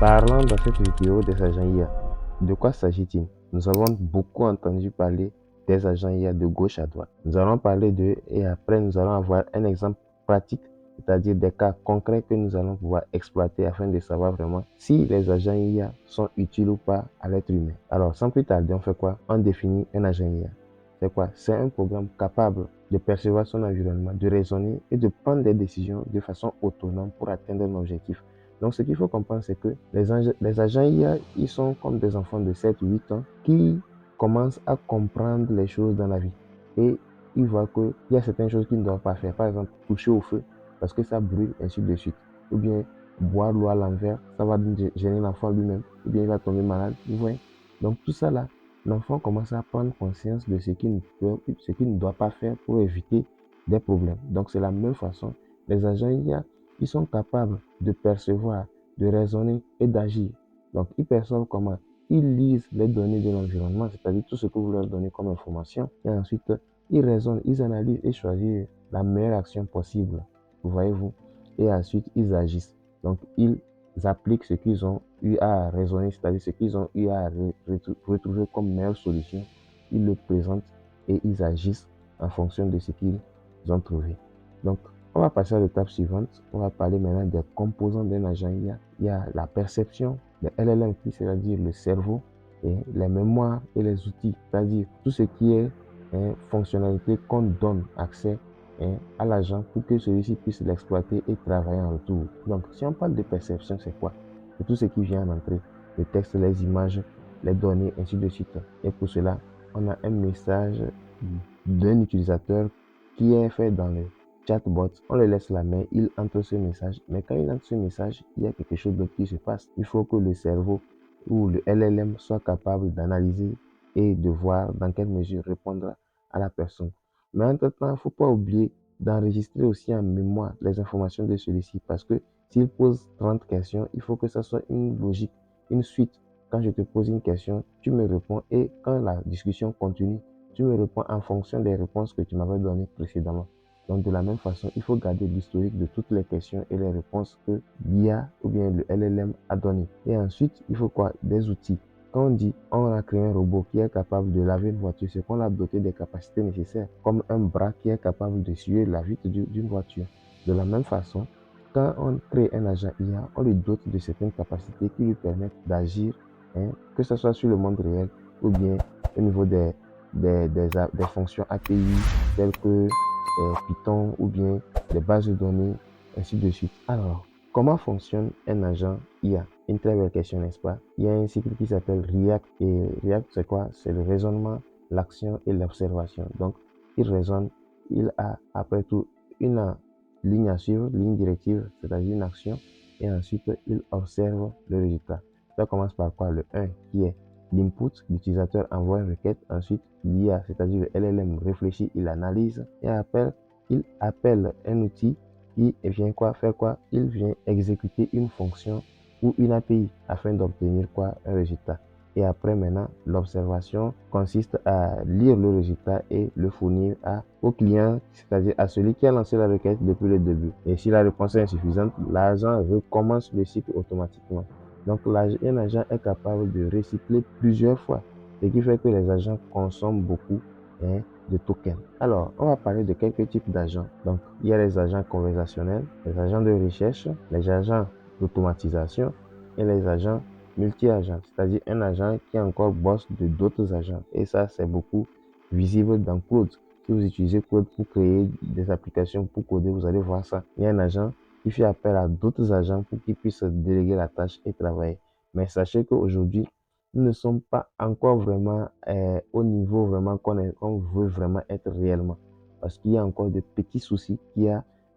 Parlant dans cette vidéo des agents IA, de quoi s'agit-il? Nous avons beaucoup entendu parler des agents IA de gauche à droite. Nous allons parler d'eux et après nous allons avoir un exemple pratique, c'est-à-dire des cas concrets que nous allons pouvoir exploiter afin de savoir vraiment si les agents IA sont utiles ou pas à l'être humain. Alors sans plus tarder, on fait quoi? On définit un agent IA. C'est quoi? C'est un programme capable de percevoir son environnement, de raisonner et de prendre des décisions de façon autonome pour atteindre un objectif. Donc, ce qu'il faut comprendre, c'est que les agents IA, ils sont comme des enfants de 7-8 ans qui commencent à comprendre les choses dans la vie. Et ils voient qu'il y a certaines choses qu'ils ne doivent pas faire. Par exemple, toucher au feu parce que ça brûle, ainsi de suite. Ou bien boire l'eau à l'envers, ça va gêner l'enfant lui-même. Ou bien il va tomber malade. Vous voyez? Donc, tout ça là, l'enfant commence à prendre conscience de ce qu'il ne doit pas faire pour éviter des problèmes. Donc, c'est la même façon. Les agents IA, ils sont capables de percevoir, de raisonner et d'agir. Donc, ils perçoivent comment? Ils lisent les données de l'environnement, c'est-à-dire tout ce que vous leur donnez comme information. Et ensuite, ils raisonnent, ils analysent et choisissent la meilleure action possible. Voyez-vous? Et ensuite, ils agissent. Donc, ils appliquent ce qu'ils ont eu à raisonner, c'est-à-dire ce qu'ils ont eu à retrouver comme meilleure solution. Ils le présentent et ils agissent en fonction de ce qu'ils ont trouvé. Donc, on va passer à l'étape suivante. On va parler maintenant des composants d'un agent IA. Il y a la perception, le LLM, c'est-à-dire le cerveau, et les mémoires et les outils, c'est-à-dire tout ce qui est fonctionnalité qu'on donne accès à l'agent pour que celui-ci puisse l'exploiter et travailler en retour. Donc, si on parle de perception, c'est quoi? C'est tout ce qui vient en entrée, le texte, les images, les données, ainsi de suite. Et pour cela, on a un message d'un utilisateur qui est fait dans le chatbot, on le laisse la main, il entre ce message, mais quand il entre ce message, il y a quelque chose d'autre qui se passe. Il faut que le cerveau ou le LLM soit capable d'analyser et de voir dans quelle mesure répondre à la personne. Mais entre-temps, il ne faut pas oublier d'enregistrer aussi en mémoire les informations de celui-ci parce que s'il pose 30 questions, il faut que ça soit une logique, une suite. Quand je te pose une question, tu me réponds et quand la discussion continue, tu me réponds en fonction des réponses que tu m'avais données précédemment. Donc, de la même façon, il faut garder l'historique de toutes les questions et les réponses que l'IA ou bien le LLM a donné. Et ensuite, il faut quoi? Des outils. Quand on dit on a créé un robot qui est capable de laver une voiture, c'est qu'on l'a doté des capacités nécessaires, comme un bras qui est capable de suivre la vitre d'une voiture. De la même façon, quand on crée un agent IA, on lui dote de certaines capacités qui lui permettent d'agir, que ce soit sur le monde réel ou bien au niveau des fonctions API telles que Python ou bien des bases de données, ainsi de suite. Alors, comment fonctionne un agent IA? Une très belle question, n'est-ce pas? Il y a un cycle qui s'appelle React. Et React, c'est quoi? C'est le raisonnement, l'action et l'observation. Donc, il raisonne, il a après tout une ligne à suivre, ligne directive, c'est-à-dire une action, et ensuite, il observe le résultat. Ça commence par quoi? Le 1 qui est l'input, l'utilisateur envoie une requête, ensuite l'IA, c'est-à-dire le LLM réfléchit, il analyse et après il appelle un outil qui vient quoi faire quoi? Il vient exécuter une fonction ou une API afin d'obtenir quoi? Un résultat. Et après maintenant, l'observation consiste à lire le résultat et le fournir au client, c'est-à-dire à celui qui a lancé la requête depuis le début. Et si la réponse est insuffisante, l'agent recommence le cycle automatiquement. Donc, un agent est capable de recycler plusieurs fois, ce qui fait que les agents consomment beaucoup de tokens. Alors, on va parler de quelques types d'agents. Donc, il y a les agents conversationnels, les agents de recherche, les agents d'automatisation et les agents multi-agents, c'est-à-dire un agent qui encore bosse de d'autres agents. Et ça, c'est beaucoup visible dans Claude. Si vous utilisez Claude pour créer des applications, pour coder, vous allez voir ça. Il y a un agent qui fait appel à d'autres agents pour qu'ils puissent déléguer la tâche et travailler. Mais sachez qu'aujourd'hui, nous ne sommes pas encore vraiment au niveau vraiment qu'on veut vraiment être réellement. Parce qu'il y a encore de petits soucis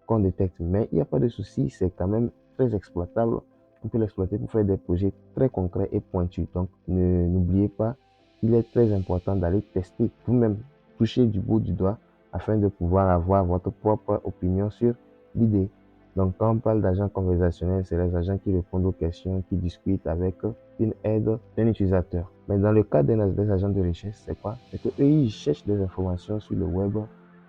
qu'on détecte. Mais il n'y a pas de soucis, c'est quand même très exploitable. On peut l'exploiter pour faire des projets très concrets et pointus. Donc, n'oubliez pas qu'il est très important d'aller tester vous-même, toucher du bout du doigt afin de pouvoir avoir votre propre opinion sur l'idée. Donc, quand on parle d'agents conversationnels, c'est les agents qui répondent aux questions, qui discutent avec une aide d'un utilisateur. Mais dans le cas des agents de recherche, c'est quoi? C'est qu'eux, ils cherchent des informations sur le web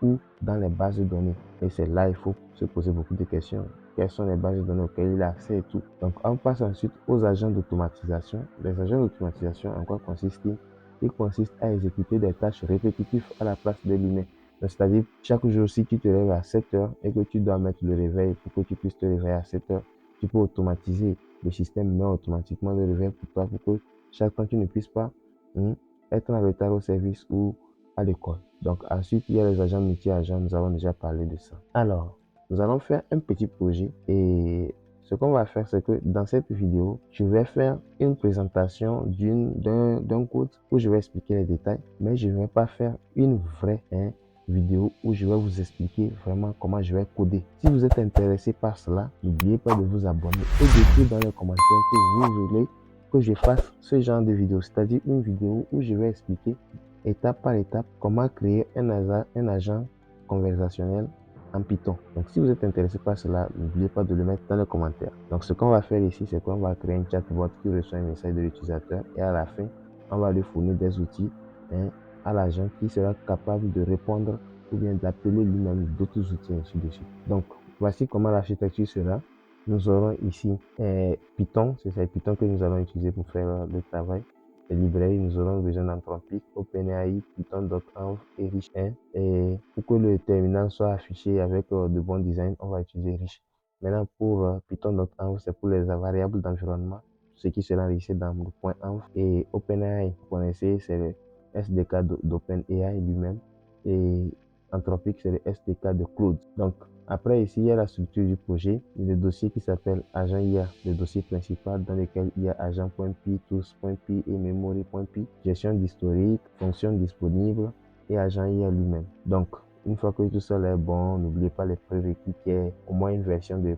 ou dans les bases de données. Et c'est là il faut se poser beaucoup de questions. quelles sont les bases de données auxquelles il a accès et tout. Donc, on passe ensuite aux agents d'automatisation. Les agents d'automatisation, en quoi consistent-ils? Ils consistent à exécuter des tâches répétitives à la place de l'humain. C'est-à-dire, chaque jour, si tu te lèves à 7 heures et que tu dois mettre le réveil pour que tu puisses te réveiller à 7 heures, tu peux automatiser. Le système met automatiquement le réveil pour toi pour que chaque fois tu ne puisses pas être en retard au service ou à l'école. Donc ensuite, il y a les agents multi-agents, nous avons déjà parlé de ça. Alors, nous allons faire un petit projet et ce qu'on va faire, c'est que dans cette vidéo, je vais faire une présentation d'un code où je vais expliquer les détails, mais je ne vais pas faire une vraie vidéo où je vais vous expliquer vraiment comment je vais coder. Si vous êtes intéressé par cela, n'oubliez pas de vous abonner et d'écrire dans les commentaires que vous voulez que je fasse ce genre de vidéo, c'est-à-dire une vidéo où je vais expliquer étape par étape comment créer un agent conversationnel en Python. Donc si vous êtes intéressé par cela, n'oubliez pas de le mettre dans les commentaires. Donc ce qu'on va faire ici, c'est qu'on va créer un chatbot qui reçoit un message de l'utilisateur et à la fin, on va lui fournir des outils à l'agent qui sera capable de répondre ou bien d'appeler lui-même d'autres outils ainsi de suite. Donc voici comment l'architecture sera. Nous aurons ici Python, c'est Python que nous allons utiliser pour faire le travail. Les librairies, nous aurons besoin d'Anthropic, OpenAI, Python.env et Rich 1. Et pour que le terminal soit affiché avec de bons designs, on va utiliser Rich. Maintenant, pour Python.env, c'est pour les variables d'environnement, ce qui sera enregistré dans le point env. Et OpenAI, vous connaissez, c'est le SDK d'OpenAI lui-même. Et Anthropic, c'est le SDK de Claude. Donc, après, ici, il y a la structure du projet, le dossier qui s'appelle agent IA, le dossier principal dans lequel il y a agent.py, tools.py et memory.py, gestion d'historique, fonction disponible et agent IA lui-même. Donc, une fois que tout ça est bon, n'oubliez pas les prérequis qui est au moins une version de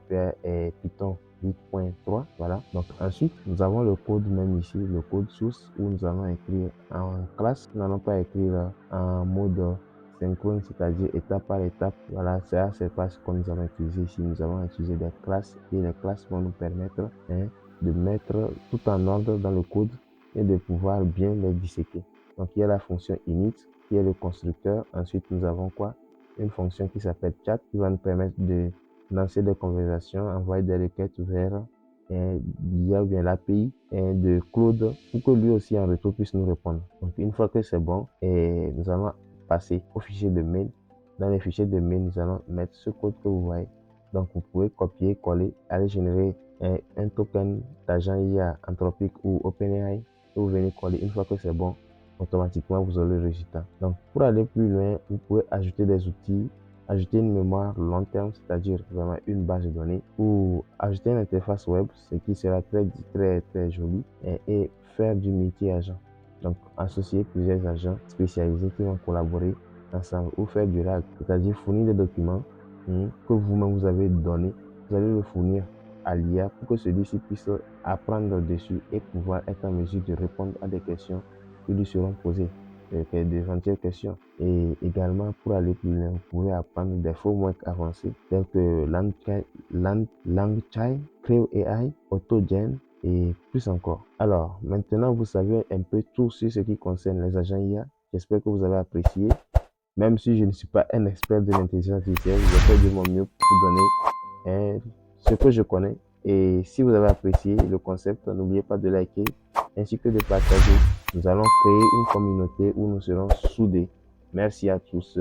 Python 8.3. Voilà. Donc ensuite, nous avons le code même ici, le code source où nous allons écrire en classe. Nous n'allons pas écrire en mode synchrone, c'est-à-dire étape par étape. Voilà, c'est pas ce que nous allons utiliser ici. Nous allons utiliser des classes et les classes vont nous permettre de mettre tout en ordre dans le code et de pouvoir bien les disséquer. Donc il y a la fonction init qui est le constructeur. Ensuite, nous avons quoi? Une fonction qui s'appelle chat qui va nous permettre de lancer des conversations, envoyer des requêtes vers l'IA ou bien l'API de Claude pour que lui aussi en retour puisse nous répondre. Donc une fois que c'est bon, nous allons passer au fichier de mail. Dans les fichiers de mail, nous allons mettre ce code que vous voyez. Donc vous pouvez copier, coller, aller générer un token d'agent IA Anthropic ou OpenAI et vous venez coller. Une fois que c'est bon, automatiquement vous aurez le résultat. Donc pour aller plus loin, vous pouvez ajouter des outils, ajouter une mémoire long terme, c'est-à-dire vraiment une base de données, ou ajouter une interface web, ce qui sera très joli, et faire du multi-agent. Donc associer plusieurs agents spécialisés qui vont collaborer ensemble ou faire du RAG, c'est-à-dire fournir des documents que vous-même vous avez donné, vous allez le fournir à l'IA pour que celui-ci puisse apprendre dessus et pouvoir être en mesure de répondre à des questions qui lui seront posées, d'éventuelles questions. Et également, pour aller plus loin, vous pouvez apprendre des frameworks avancés tels que LangChain, Creo AI, AutoGen et plus encore. Alors, maintenant, vous savez un peu tout sur ce qui concerne les agents IA. J'espère que vous avez apprécié. Même si je ne suis pas un expert de l'intelligence artificielle, je fais de mon mieux pour vous donner ce que je connais. Et si vous avez apprécié le concept, n'oubliez pas de liker ainsi que de partager. Nous allons créer une communauté où nous serons soudés. Merci à tous.